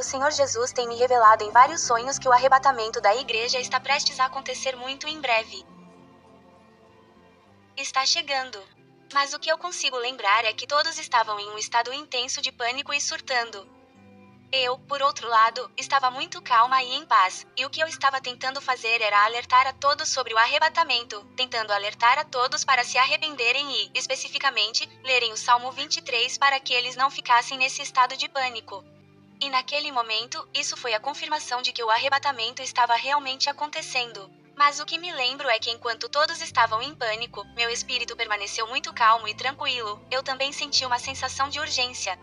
Senhor Jesus tem me revelado em vários sonhos que o arrebatamento da igreja está prestes a acontecer muito em breve. Está chegando. Mas o que eu consigo lembrar é que todos estavam em um estado intenso de pânico e surtando. Eu, por outro lado, estava muito calma e em paz, e o que eu estava tentando fazer era alertar a todos sobre o arrebatamento, tentando alertar a todos para se arrependerem e, especificamente, lerem o Salmo 23 para que eles não ficassem nesse estado de pânico. E naquele momento, isso foi a confirmação de que o arrebatamento estava realmente acontecendo. Mas o que me lembro é que enquanto todos estavam em pânico, meu espírito permaneceu muito calmo e tranquilo, eu também senti uma sensação de urgência.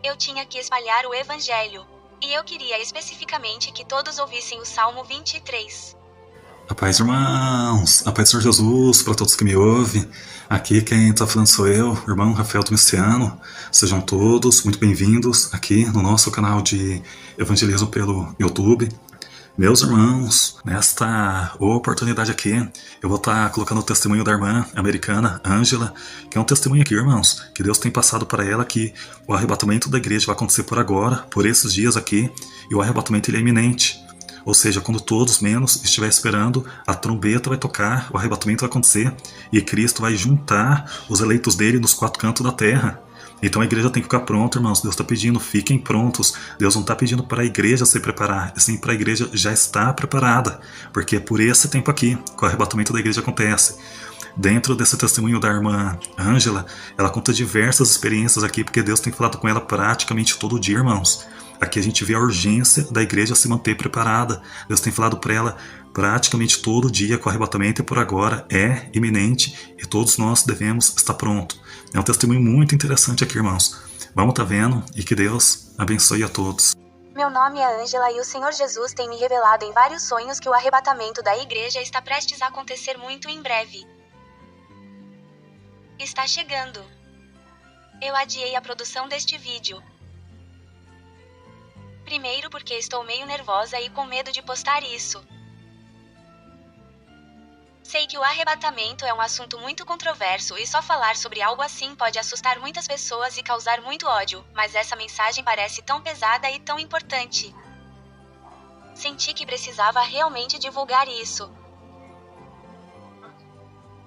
Eu tinha que espalhar o evangelho. E eu queria especificamente que todos ouvissem o Salmo 23. A paz, irmãos! A paz do Senhor Jesus para todos que me ouvem. Aqui quem está falando sou eu, irmão Rafael Domiciano. Sejam todos muito bem-vindos aqui no nosso canal de evangelismo pelo YouTube. Meus irmãos, nesta oportunidade aqui, eu vou estar colocando o testemunho da irmã americana, Ângela, que é um testemunho aqui, irmãos, que Deus tem passado para ela que o arrebatamento da igreja vai acontecer por agora, por esses dias aqui, e o arrebatamento ele é iminente. Ou seja, quando todos menos estiver esperando, a trombeta vai tocar, o arrebatamento vai acontecer, e Cristo vai juntar os eleitos dele nos quatro cantos da terra. Então a igreja tem que ficar pronta, irmãos. Deus está pedindo, fiquem prontos. Deus não está pedindo para a igreja se preparar, sim, para a igreja já está preparada, porque é por esse tempo aqui que o arrebatamento da igreja acontece. Dentro desse testemunho da irmã Ângela, ela conta diversas experiências aqui, porque Deus tem falado com ela praticamente todo dia, irmãos. Aqui a gente vê a urgência da igreja se manter preparada. Deus tem falado para ela praticamente todo dia que o arrebatamento é por agora, é iminente e todos nós devemos estar prontos. É um testemunho muito interessante aqui, irmãos. Vamos estar vendo e que Deus abençoe a todos. Meu nome é Ângela e o Senhor Jesus tem me revelado em vários sonhos que o arrebatamento da igreja está prestes a acontecer muito em breve. Está chegando. Eu adiei a produção deste vídeo. Primeiro porque estou meio nervosa e com medo de postar isso. Sei que o arrebatamento é um assunto muito controverso e só falar sobre algo assim pode assustar muitas pessoas e causar muito ódio, mas essa mensagem parece tão pesada e tão importante. Senti que precisava realmente divulgar isso.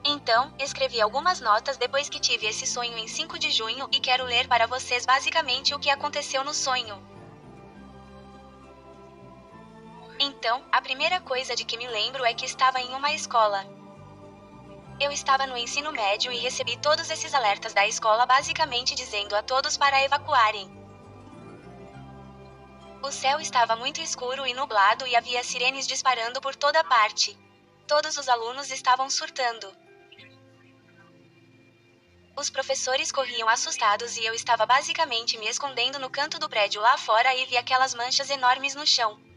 Então, escrevi algumas notas depois que tive esse sonho em 5 de junho e quero ler para vocês basicamente o que aconteceu no sonho. Então, a primeira coisa de que me lembro é que estava em uma escola. Eu estava no ensino médio e recebi todos esses alertas da escola basicamente dizendo a todos para evacuarem. O céu estava muito escuro e nublado e havia sirenes disparando por toda parte. Todos os alunos estavam surtando. Os professores corriam assustados e eu estava basicamente me escondendo no canto do prédio lá fora e vi aquelas manchas enormes no chão.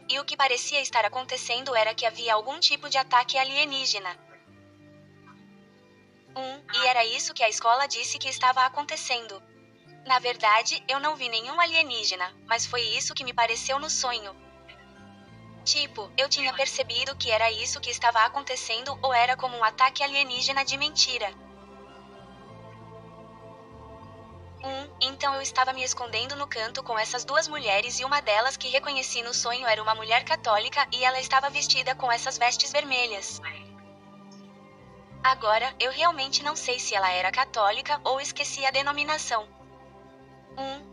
E o que parecia estar acontecendo era que havia algum tipo de ataque alienígena. E era isso que a escola disse que estava acontecendo. Na verdade, eu não vi nenhum alienígena, mas foi isso que me pareceu no sonho. Tipo, eu tinha percebido que era isso que estava acontecendo ou era como um ataque alienígena de mentira. Então eu estava me escondendo no canto com essas duas mulheres e uma delas que reconheci no sonho era uma mulher católica e ela estava vestida com essas vestes vermelhas. Agora, eu realmente não sei se ela era católica ou esqueci a denominação.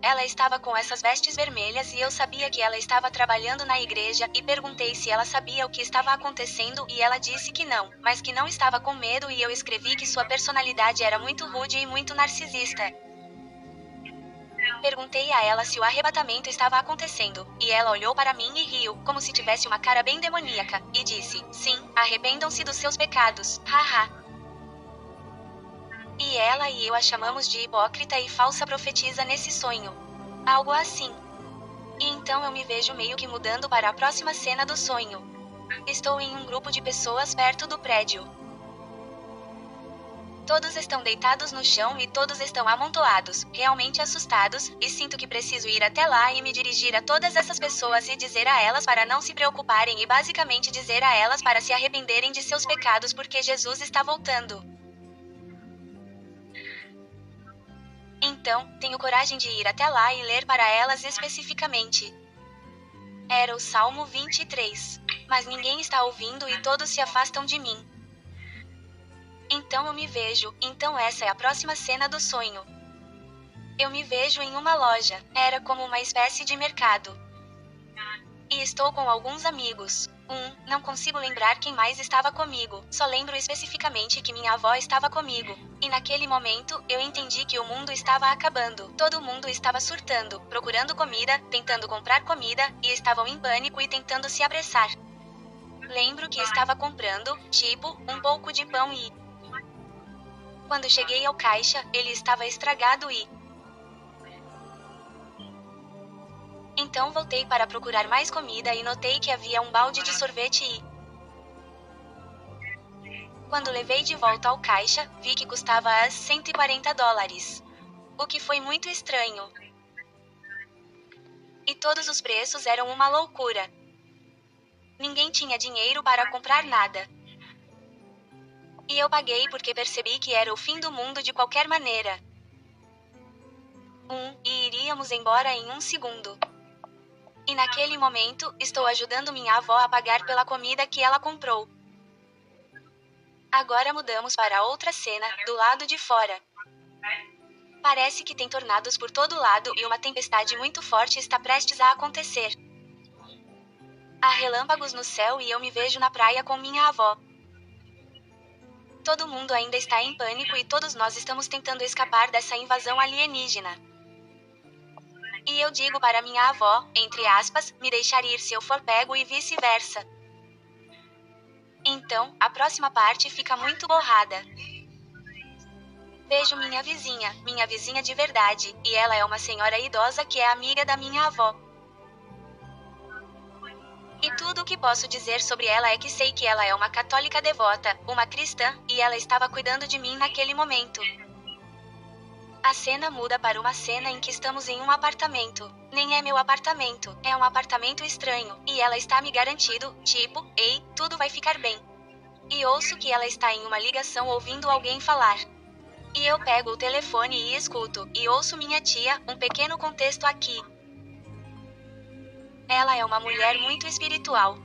Ela estava com essas vestes vermelhas e eu sabia que ela estava trabalhando na igreja e perguntei se ela sabia o que estava acontecendo e ela disse que não, mas que não estava com medo e eu escrevi que sua personalidade era muito rude e muito narcisista. Perguntei a ela se o arrebatamento estava acontecendo, e ela olhou para mim e riu, como se tivesse uma cara bem demoníaca, e disse, sim, arrependam-se dos seus pecados, haha. E ela e eu a chamamos de hipócrita e falsa profetisa nesse sonho. Algo assim. E então eu me vejo meio que mudando para a próxima cena do sonho. Estou em um grupo de pessoas perto do prédio. Todos estão deitados no chão e todos estão amontoados, realmente assustados, e sinto que preciso ir até lá e me dirigir a todas essas pessoas e dizer a elas para não se preocuparem e basicamente dizer a elas para se arrependerem de seus pecados porque Jesus está voltando. Então, tenho coragem de ir até lá e ler para elas especificamente. Era o Salmo 23. Mas ninguém está ouvindo e todos se afastam de mim. Então eu me vejo, então essa é a próxima cena do sonho. Eu me vejo em uma loja, era como uma espécie de mercado. E estou com alguns amigos. Não consigo lembrar quem mais estava comigo, só lembro especificamente que minha avó estava comigo. E naquele momento, eu entendi que o mundo estava acabando. Todo mundo estava surtando, procurando comida, tentando comprar comida, e estavam em pânico e tentando se apressar. Lembro que estava comprando, tipo, um pouco de pão e... Quando cheguei ao caixa, ele estava estragado e... Então voltei para procurar mais comida e notei que havia um balde de sorvete e... Quando levei de volta ao caixa, vi que custava $140. O que foi muito estranho. E todos os preços eram uma loucura. Ninguém tinha dinheiro para comprar nada. E eu paguei porque percebi que era o fim do mundo de qualquer maneira. E iríamos embora em um segundo. E naquele momento, estou ajudando minha avó a pagar pela comida que ela comprou. Agora mudamos para outra cena, do lado de fora. Parece que tem tornados por todo lado e uma tempestade muito forte está prestes a acontecer. Há relâmpagos no céu e eu me vejo na praia com minha avó. Todo mundo ainda está em pânico e todos nós estamos tentando escapar dessa invasão alienígena. E eu digo para minha avó, entre aspas, me deixar ir se eu for pego e vice-versa. Então, a próxima parte fica muito borrada. Vejo minha vizinha de verdade, e ela é uma senhora idosa que é amiga da minha avó. E tudo o que posso dizer sobre ela é que sei que ela é uma católica devota, uma cristã, e ela estava cuidando de mim naquele momento. A cena muda para uma cena em que estamos em um apartamento. Nem é meu apartamento, é um apartamento estranho, e ela está me garantindo, tipo, ei, tudo vai ficar bem. E ouço que ela está em uma ligação ouvindo alguém falar. E eu pego o telefone e escuto, e ouço minha tia, um pequeno contexto aqui. Ela é uma mulher muito espiritual.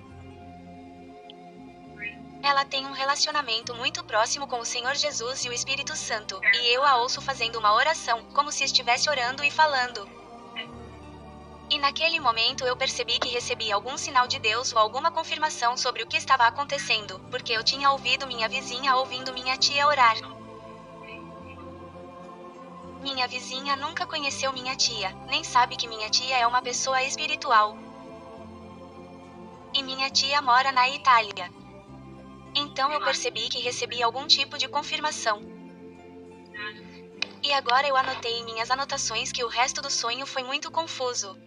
Ela tem um relacionamento muito próximo com o Senhor Jesus e o Espírito Santo, e eu a ouço fazendo uma oração, como se estivesse orando e falando. E naquele momento eu percebi que recebi algum sinal de Deus ou alguma confirmação sobre o que estava acontecendo, porque eu tinha ouvido minha vizinha ouvindo minha tia orar. Minha vizinha nunca conheceu minha tia, nem sabe que minha tia é uma pessoa espiritual. E minha tia mora na Itália. Então eu percebi que recebi algum tipo de confirmação. E agora eu anotei em minhas anotações que o resto do sonho foi muito confuso.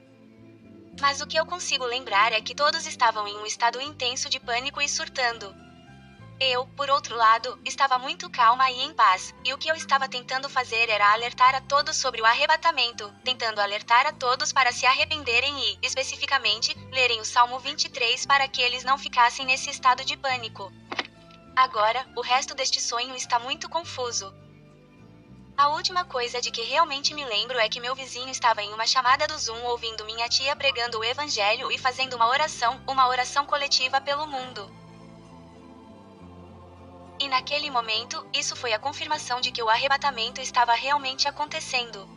Mas o que eu consigo lembrar é que todos estavam em um estado intenso de pânico e surtando. Eu, por outro lado, estava muito calma e em paz, e o que eu estava tentando fazer era alertar a todos sobre o arrebatamento, tentando alertar a todos para se arrependerem e, especificamente, lerem o Salmo 23 para que eles não ficassem nesse estado de pânico. Agora, o resto deste sonho está muito confuso. A última coisa de que realmente me lembro é que meu vizinho estava em uma chamada do Zoom ouvindo minha tia pregando o evangelho e fazendo uma oração coletiva pelo mundo. E naquele momento, isso foi a confirmação de que o arrebatamento estava realmente acontecendo.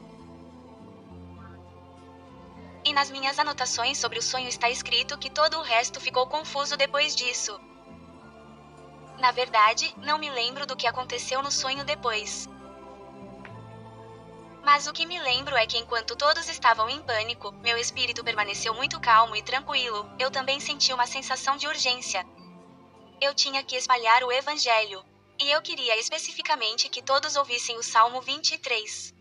E nas minhas anotações sobre o sonho está escrito que todo o resto ficou confuso depois disso. Na verdade, não me lembro do que aconteceu no sonho depois. Mas o que me lembro é que enquanto todos estavam em pânico, meu espírito permaneceu muito calmo e tranquilo, eu também senti uma sensação de urgência. Eu tinha que espalhar o evangelho. E eu queria especificamente que todos ouvissem o Salmo 23.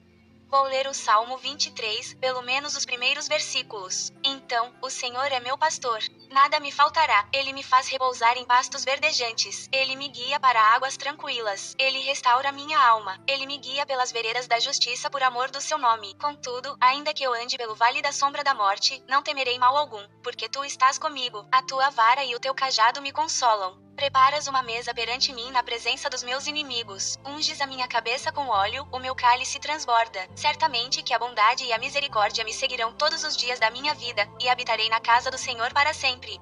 Vou ler o Salmo 23, pelo menos os primeiros versículos. Então, o Senhor é meu pastor. Nada me faltará. Ele me faz repousar em pastos verdejantes. Ele me guia para águas tranquilas. Ele restaura minha alma. Ele me guia pelas veredas da justiça por amor do seu nome. Contudo, ainda que eu ande pelo vale da sombra da morte, não temerei mal algum, porque tu estás comigo. A tua vara e o teu cajado me consolam. Preparas uma mesa perante mim na presença dos meus inimigos. Unges a minha cabeça com óleo, o meu cálice transborda. Certamente que a bondade e a misericórdia me seguirão todos os dias da minha vida, e habitarei na casa do Senhor para sempre.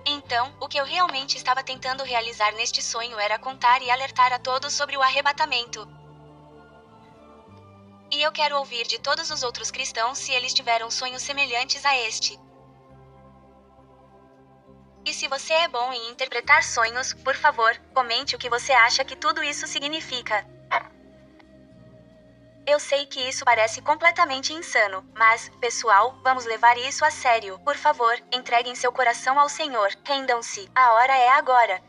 Então, o que eu realmente estava tentando realizar neste sonho era contar e alertar a todos sobre o arrebatamento. E eu quero ouvir de todos os outros cristãos se eles tiveram sonhos semelhantes a este. E se você é bom em interpretar sonhos, por favor, comente o que você acha que tudo isso significa. Eu sei que isso parece completamente insano, mas, pessoal, vamos levar isso a sério. Por favor, entreguem seu coração ao Senhor. Rendam-se. A hora é agora.